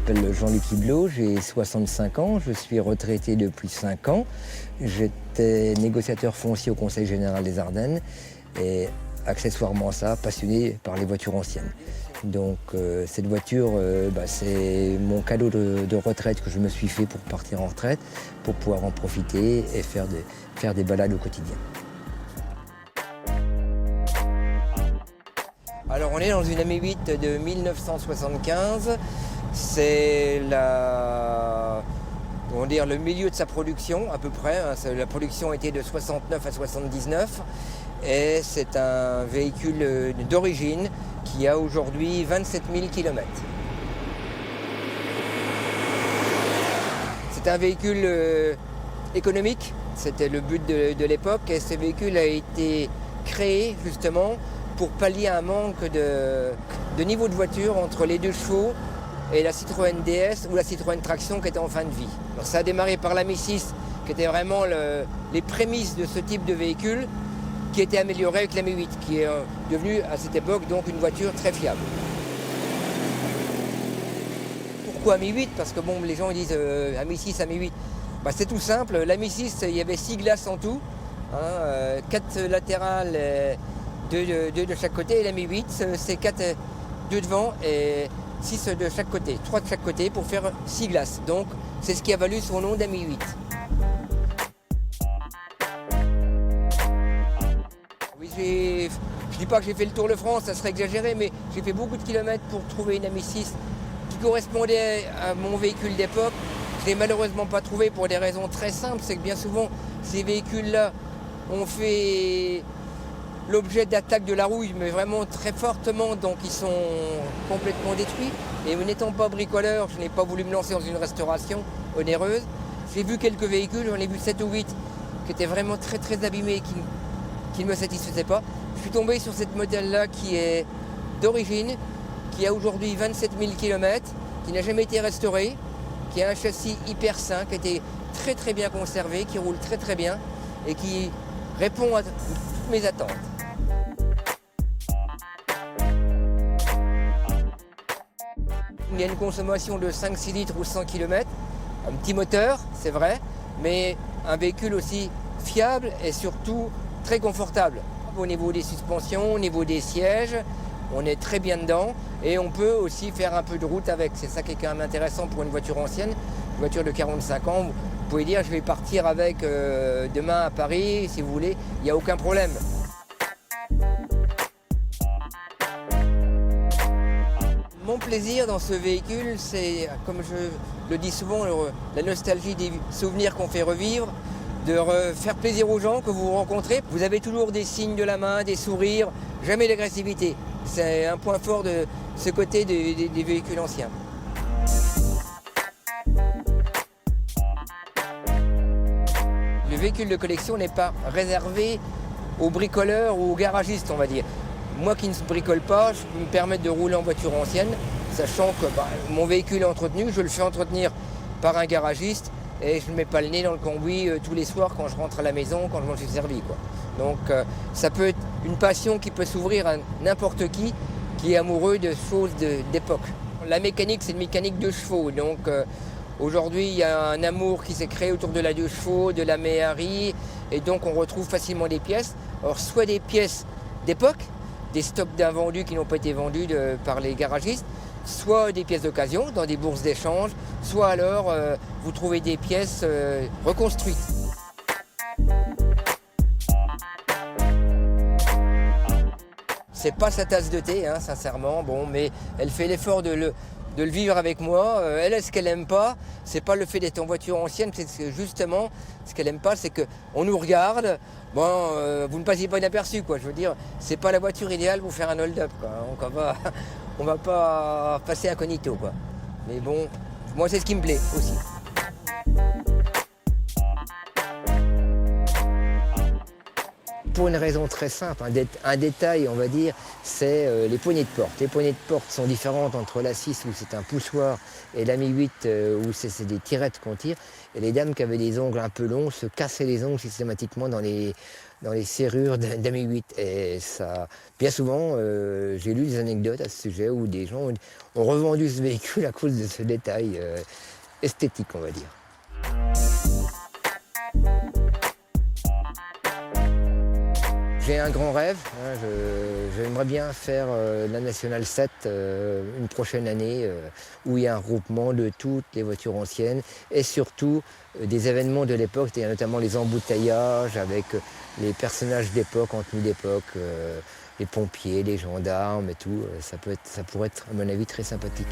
m'appelle Jean-Luc Hiblot, j'ai 65 ans, je suis retraité depuis 5 ans. J'étais négociateur foncier au Conseil général des Ardennes et accessoirement ça, passionné par les voitures anciennes. Donc cette voiture, c'est mon cadeau de retraite que je me suis fait pour partir en retraite, pour pouvoir en profiter et faire des balades au quotidien. Alors on est dans une AMI8 de 1975, c'est le milieu de sa production à peu près, la production était de 69 à 79 et c'est un véhicule d'origine qui a aujourd'hui 27 000 km. C'est un véhicule économique, c'était le but de l'époque et ce véhicule a été créé justement pour pallier un manque de niveau de voiture entre les 2 chevaux et la Citroën DS ou la Citroën Traction qui était en fin de vie. Alors ça a démarré par la Mi6 qui était vraiment les prémices de ce type de véhicule qui était amélioré avec la Mi8 qui est devenue à cette époque donc une voiture très fiable. Pourquoi Mi8 ? Parce que bon, les gens disent Mi6 à Mi8. C'est tout simple, la Mi6 il y avait 6 glaces en tout, 4 latérales. 2 de chaque côté et la Mi8 c'est 4, 2 devant et 6 de chaque côté, 3 de chaque côté pour faire 6 glaces. Donc c'est ce qui a valu son nom d'AMI8. Oui, je dis pas que j'ai fait le Tour de France, ça serait exagéré, mais j'ai fait beaucoup de kilomètres pour trouver une AMI6 qui correspondait à mon véhicule d'époque. Je l'ai malheureusement pas trouvé pour des raisons très simples, c'est que bien souvent ces véhicules-là ont fait l'objet d'attaques de la rouille, mais vraiment très fortement, donc ils sont complètement détruits. Et n'étant pas bricoleur, je n'ai pas voulu me lancer dans une restauration onéreuse. J'ai vu quelques véhicules, j'en ai vu 7 ou 8 qui étaient vraiment très très abîmés, qui ne me satisfaisaient pas. Je suis tombé sur cette modèle-là qui est d'origine, qui a aujourd'hui 27 000 km, qui n'a jamais été restauré, qui a un châssis hyper sain, qui a été très très bien conservé, qui roule très très bien et qui répond à toutes mes attentes. Il y a une consommation de 5-6 litres ou 100 km, un petit moteur, c'est vrai, mais un véhicule aussi fiable et surtout très confortable. Au niveau des suspensions, au niveau des sièges, on est très bien dedans et on peut aussi faire un peu de route avec. C'est ça qui est quand même intéressant pour une voiture ancienne, une voiture de 45 ans. Vous pouvez dire je vais partir avec demain à Paris, si vous voulez, il n'y a aucun problème. Mon plaisir dans ce véhicule, c'est, comme je le dis souvent, la nostalgie des souvenirs qu'on fait revivre, de faire plaisir aux gens que vous rencontrez. Vous avez toujours des signes de la main, des sourires, jamais d'agressivité. C'est un point fort de ce côté des véhicules anciens. Le véhicule de collection n'est pas réservé aux bricoleurs ou aux garagistes, on va dire. Moi qui ne bricole pas, je peux me permettre de rouler en voiture ancienne, sachant que mon véhicule est entretenu, je le fais entretenir par un garagiste et je ne mets pas le nez dans le cambouis tous les soirs quand je rentre à la maison, quand je m'en suis servi, quoi. Donc ça peut être une passion qui peut s'ouvrir à n'importe qui est amoureux de choses d'époque. La mécanique, c'est une mécanique de chevaux, donc aujourd'hui il y a un amour qui s'est créé autour de la 2 chevaux, de la Méhari, et donc on retrouve facilement des pièces. Alors soit des pièces d'époque, des stocks d'invendus qui n'ont pas été vendus par les garagistes, soit des pièces d'occasion dans des bourses d'échange, soit alors vous trouvez des pièces reconstruites. C'est pas sa tasse de thé, hein, sincèrement, mais elle fait l'effort de le vivre avec moi. Elle, ce qu'elle n'aime pas, c'est pas le fait d'être en voiture ancienne, c'est que justement, ce qu'elle n'aime pas, c'est qu'on nous regarde. Vous ne passez pas inaperçu, quoi. Je veux dire, c'est pas la voiture idéale pour faire un hold-up, quoi. Donc on va pas passer incognito, quoi. Mais bon, moi c'est ce qui me plaît aussi. pour une raison très simple, un détail, on va dire, c'est les poignées de porte. Les poignées de porte sont différentes entre la 6 où c'est un poussoir et la Mi 8 où c'est des tirettes qu'on tire. Et les dames qui avaient des ongles un peu longs se cassaient les ongles systématiquement dans les serrures de Mi 8. Et ça, bien souvent, j'ai lu des anecdotes à ce sujet où des gens ont revendu ce véhicule à cause de ce détail esthétique, on va dire. J'ai un grand rêve, hein, j'aimerais bien faire la Nationale 7 une prochaine année où il y a un regroupement de toutes les voitures anciennes et surtout des événements de l'époque, c'est-à-dire notamment les embouteillages avec les personnages d'époque, en tenue d'époque, les pompiers, les gendarmes et tout. Ça pourrait être, à mon avis, très sympathique.